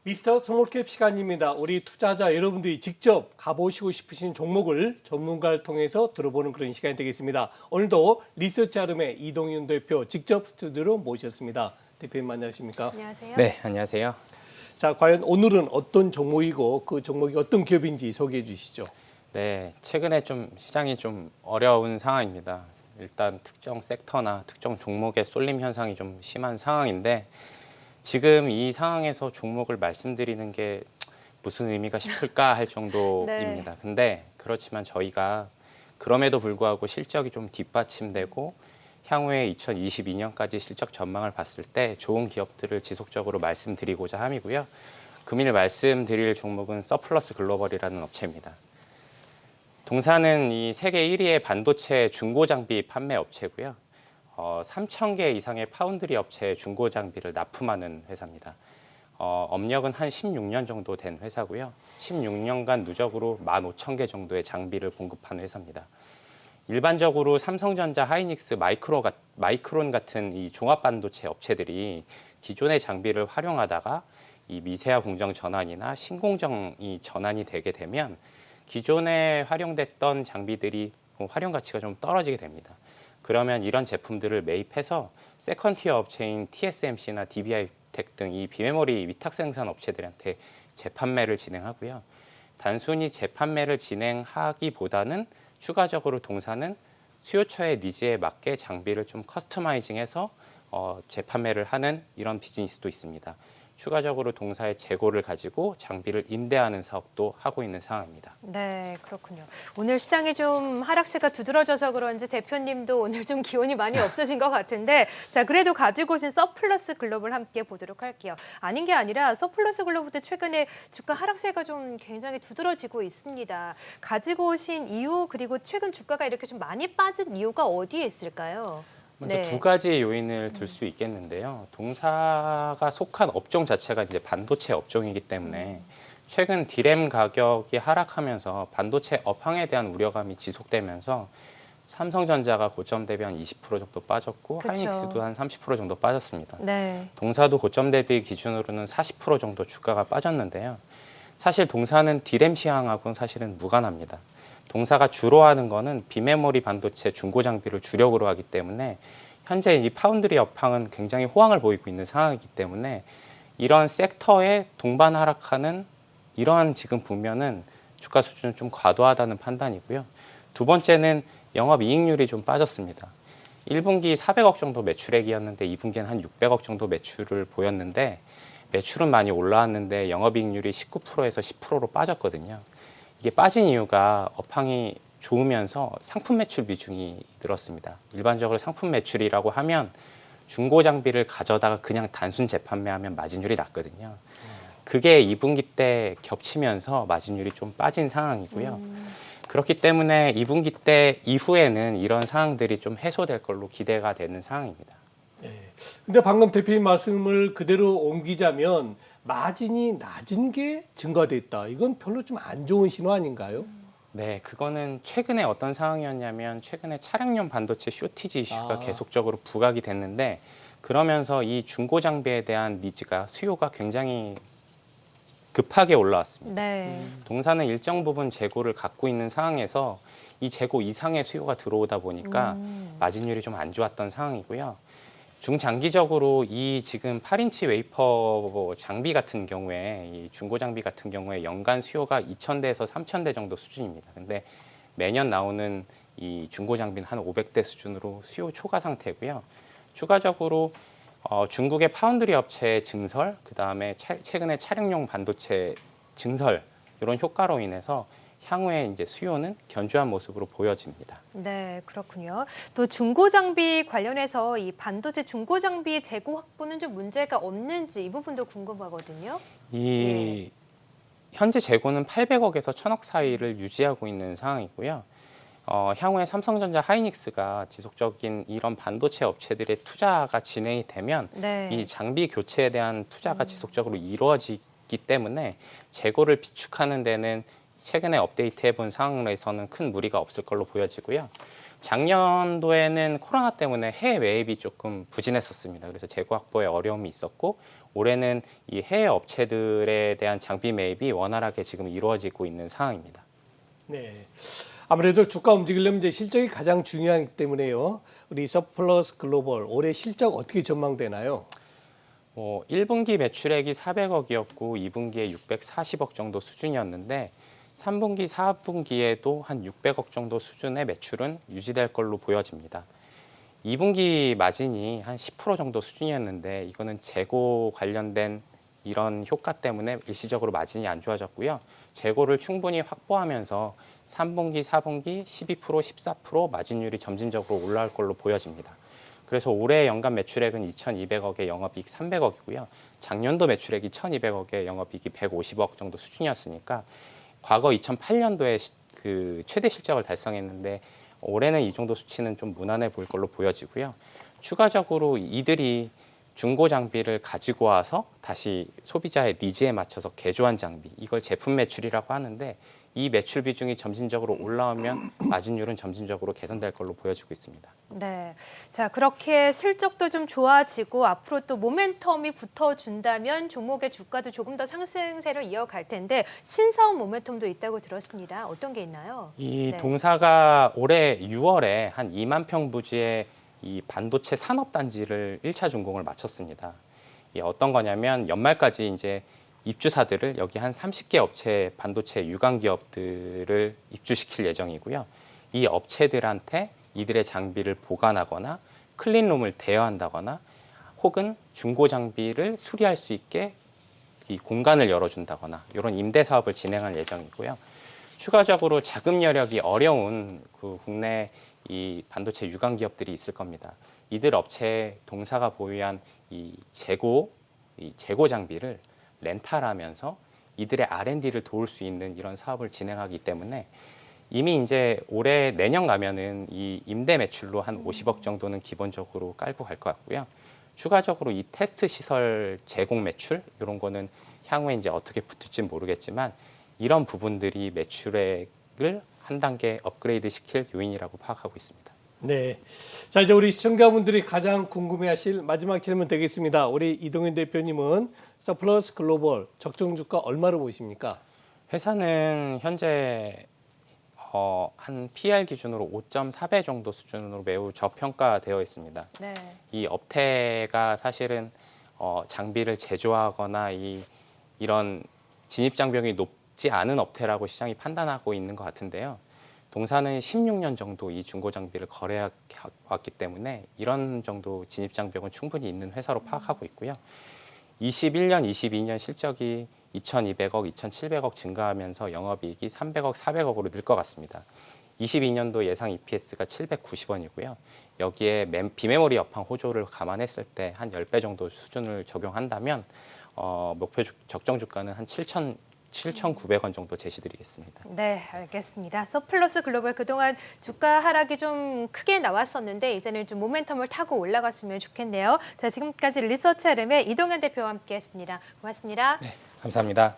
미스터 스몰캡 시간입니다. 우리 투자자 여러분들이 직접 가보시고 싶으신 종목을 전문가를 통해서 들어보는 그런 시간이 되겠습니다. 오늘도 리서치 아름의 이동윤 대표 직접 스튜디오로 모셨습니다. 대표님 안녕하십니까? 안녕하세요. 네, 안녕하세요. 자, 과연 오늘은 어떤 종목이고 그 종목이 어떤 기업인지 소개해 주시죠. 네, 최근에 좀 시장이 좀 어려운 상황입니다. 일단 특정 섹터나 특정 종목의 쏠림 현상이 좀 심한 상황인데 지금 이 상황에서 종목을 말씀드리는 게 무슨 의미가 싶을까 할 정도입니다. 네. 근데 그렇지만 저희가 그럼에도 불구하고 실적이 좀 뒷받침되고 향후에 2022년까지 실적 전망을 봤을 때 좋은 기업들을 지속적으로 말씀드리고자 함이고요. 금일 말씀드릴 종목은 서플러스 글로벌이라는 업체입니다. 동사는 이 세계 1위의 반도체 중고 장비 판매 업체고요. 3,000개 이상의 파운드리 업체의 중고 장비를 납품하는 회사입니다. 업력은 한 16년 정도 된 회사고요. 16년간 누적으로 15,000개 정도의 장비를 공급하는 회사입니다. 일반적으로 삼성전자, 하이닉스, 마이크론 같은 이 종합 반도체 업체들이 기존의 장비를 활용하다가 이 미세화 공정 전환이나 신공정이 전환이 되게 되면 기존에 활용됐던 장비들이 활용 가치가 좀 떨어지게 됩니다. 그러면 이런 제품들을 매입해서 세컨티어 업체인 TSMC나 DBH텍 등 이 비메모리 위탁 생산 업체들한테 재판매를 진행하고요. 단순히 재판매를 진행하기보다는 추가적으로 동사는 수요처의 니즈에 맞게 장비를 좀 커스터마이징해서 재판매를 하는 이런 비즈니스도 있습니다. 추가적으로 동사의 재고를 가지고 장비를 임대하는 사업도 하고 있는 상황입니다. 네, 그렇군요. 오늘 시장이 좀 하락세가 두드러져서 그런지 대표님도 오늘 좀 기운이 많이 없으신 것 같은데 자, 그래도 가지고 오신 서플러스 글로벌 함께 보도록 할게요. 아닌 게 아니라 서플러스 글로벌도 최근에 주가 하락세가 좀 굉장히 두드러지고 있습니다. 가지고 오신 이유 그리고 최근 주가가 이렇게 좀 많이 빠진 이유가 어디에 있을까요? 먼저 네. 두 가지 요인을 들 수 있겠는데요. 동사가 속한 업종 자체가 이제 반도체 업종이기 때문에 최근 디램 가격이 하락하면서 반도체 업황에 대한 우려감이 지속되면서 삼성전자가 고점 대비 한 20% 정도 빠졌고 그쵸. 하이닉스도 한 30% 정도 빠졌습니다. 네. 동사도 고점 대비 기준으로는 40% 정도 주가가 빠졌는데요. 사실 동사는 디램 시황하고는 사실은 무관합니다. 동사가 주로 하는 거는 비메모리 반도체 중고 장비를 주력으로 하기 때문에 현재 이 파운드리 업황은 굉장히 호황을 보이고 있는 상황이기 때문에 이런 섹터에 동반 하락하는 이러한 지금 국면은 주가 수준은 좀 과도하다는 판단이고요. 두 번째는 영업이익률이 좀 빠졌습니다. 1분기 400억 정도 매출액이었는데 2분기는 한 600억 정도 매출을 보였는데 매출은 많이 올라왔는데 영업이익률이 19%에서 10%로 빠졌거든요. 이게 빠진 이유가 업황이 좋으면서 상품 매출 비중이 늘었습니다. 일반적으로 상품 매출이라고 하면 중고 장비를 가져다가 그냥 단순 재판매하면 마진율이 낮거든요. 그게 2분기 때 겹치면서 마진율이 좀 빠진 상황이고요. 그렇기 때문에 2분기 때 이후에는 이런 상황들이 좀 해소될 걸로 기대가 되는 상황입니다. 네. 근데 방금 대표님 말씀을 그대로 옮기자면 마진이 낮은 게 증가됐다. 이건 별로 좀 안 좋은 신호 아닌가요? 네, 그거는 최근에 어떤 상황이었냐면 최근에 차량용 반도체 쇼티지 이슈가 계속적으로 부각이 됐는데 그러면서 이 중고 장비에 대한 니즈가 수요가 굉장히 급하게 올라왔습니다. 네. 동사는 일정 부분 재고를 갖고 있는 상황에서 이 재고 이상의 수요가 들어오다 보니까 마진율이 좀 안 좋았던 상황이고요. 중장기적으로 이 지금 8인치 웨이퍼 장비 같은 경우에 이 중고 장비 같은 경우에 연간 수요가 2,000대에서 3,000대 정도 수준입니다. 근데 매년 나오는 이 중고 장비는 한 500대 수준으로 수요 초과 상태고요. 추가적으로 중국의 파운드리 업체 증설, 그다음에 최근에 차량용 반도체 증설 이런 효과로 인해서 향후에 이제 수요는 견조한 모습으로 보여집니다. 네, 그렇군요. 또 중고 장비 관련해서 이 반도체 중고 장비 재고 확보는 좀 문제가 없는지 이 부분도 궁금하거든요. 이 현재 재고는 800억에서 1,000억 사이를 유지하고 있는 상황이고요. 향후에 삼성전자, 하이닉스가 지속적인 이런 반도체 업체들의 투자가 진행이 되면 네. 이 장비 교체에 대한 투자가 지속적으로 이루어지기 때문에 재고를 비축하는 데는 최근에 업데이트해 본 상황에서는 큰 무리가 없을 걸로 보여지고요. 작년도에는 코로나 때문에 해외 매입이 조금 부진했었습니다. 그래서 재고 확보에 어려움이 있었고 올해는 이 해외 업체들에 대한 장비 매입이 원활하게 지금 이루어지고 있는 상황입니다. 네. 아무래도 주가 움직이려면 이제 실적이 가장 중요하기 때문에요. 우리 서플러스 글로벌 올해 실적 어떻게 전망되나요? 1분기 매출액이 400억이었고 2분기에 640억 정도 수준이었는데 3분기, 4분기에도 한 600억 정도 수준의 매출은 유지될 걸로 보여집니다. 2분기 마진이 한 10% 정도 수준이었는데 이거는 재고 관련된 이런 효과 때문에 일시적으로 마진이 안 좋아졌고요. 재고를 충분히 확보하면서 3분기, 4분기 12%, 14% 마진율이 점진적으로 올라올 걸로 보여집니다. 그래서 올해 연간 매출액은 2,200억에 영업이익 300억이고요. 작년도 매출액이 1,200억에 영업이익이 150억 정도 수준이었으니까 과거 2008년도에 그 최대 실적을 달성했는데 올해는 이 정도 수치는 좀 무난해 보일 걸로 보여지고요. 추가적으로 이들이 중고 장비를 가지고 와서 다시 소비자의 니즈에 맞춰서 개조한 장비, 이걸 제품 매출이라고 하는데 이 매출 비중이 점진적으로 올라오면 마진율은 점진적으로 개선될 걸로 보여지고 있습니다. 네. 자, 그렇게 실적도 좀 좋아지고 앞으로 또 모멘텀이 붙어준다면 종목의 주가도 조금 더 상승세를 이어갈 텐데 신사업 모멘텀도 있다고 들었습니다. 어떤 게 있나요? 이 네. 동사가 올해 6월에 한 2만 평 부지의 이 반도체 산업단지를 1차 준공을 마쳤습니다. 이 어떤 거냐면 연말까지 이제 입주사들을 여기 한 30개 업체 반도체 유관 기업들을 입주시킬 예정이고요. 이 업체들한테 이들의 장비를 보관하거나 클린룸을 대여한다거나 혹은 중고 장비를 수리할 수 있게 이 공간을 열어준다거나 이런 임대 사업을 진행할 예정이고요. 추가적으로 자금 여력이 어려운 그 국내 이 반도체 유관 기업들이 있을 겁니다. 이들 업체 동사가 보유한 이 재고 장비를 렌탈하면서 이들의 R&D를 도울 수 있는 이런 사업을 진행하기 때문에 이미 이제 올해 내년 가면은 이 임대 매출로 한 50억 정도는 기본적으로 깔고 갈 것 같고요. 추가적으로 이 테스트 시설 제공 매출 이런 거는 향후에 이제 어떻게 붙을지 모르겠지만 이런 부분들이 매출액을 한 단계 업그레이드 시킬 요인이라고 파악하고 있습니다. 네. 자, 이제 우리 시청자분들이 가장 궁금해하실 마지막 질문 되겠습니다. 우리 이동윤 대표님은 서플러스 글로벌 적정 주가 얼마로 보십니까? 회사는 현재 한 PR 기준으로 5.4배 정도 수준으로 매우 저평가되어 있습니다. 네. 이 업태가 사실은 장비를 제조하거나 이런 진입 장벽이 높지 않은 업태라고 시장이 판단하고 있는 것 같은데요. 동사는 16년 정도 이 중고 장비를 거래해 왔기 때문에 이런 정도 진입 장벽은 충분히 있는 회사로 파악하고 있고요. 21년, 22년 실적이 2,200억, 2,700억 증가하면서 영업이익이 300억, 400억으로 늘 것 같습니다. 22년도 예상 EPS가 790원이고요. 여기에 비메모리 여팡 호조를 감안했을 때 한 10배 정도 수준을 적용한다면 목표 적정 주가는 한 7,900원 정도 제시드리겠습니다. 네, 알겠습니다. 서플러스 글로벌 그동안 주가 하락이 좀 크게 나왔었는데 이제는 좀 모멘텀을 타고 올라갔으면 좋겠네요. 자, 지금까지 리서치 RM의 이동현 대표와 함께했습니다. 고맙습니다. 네, 감사합니다.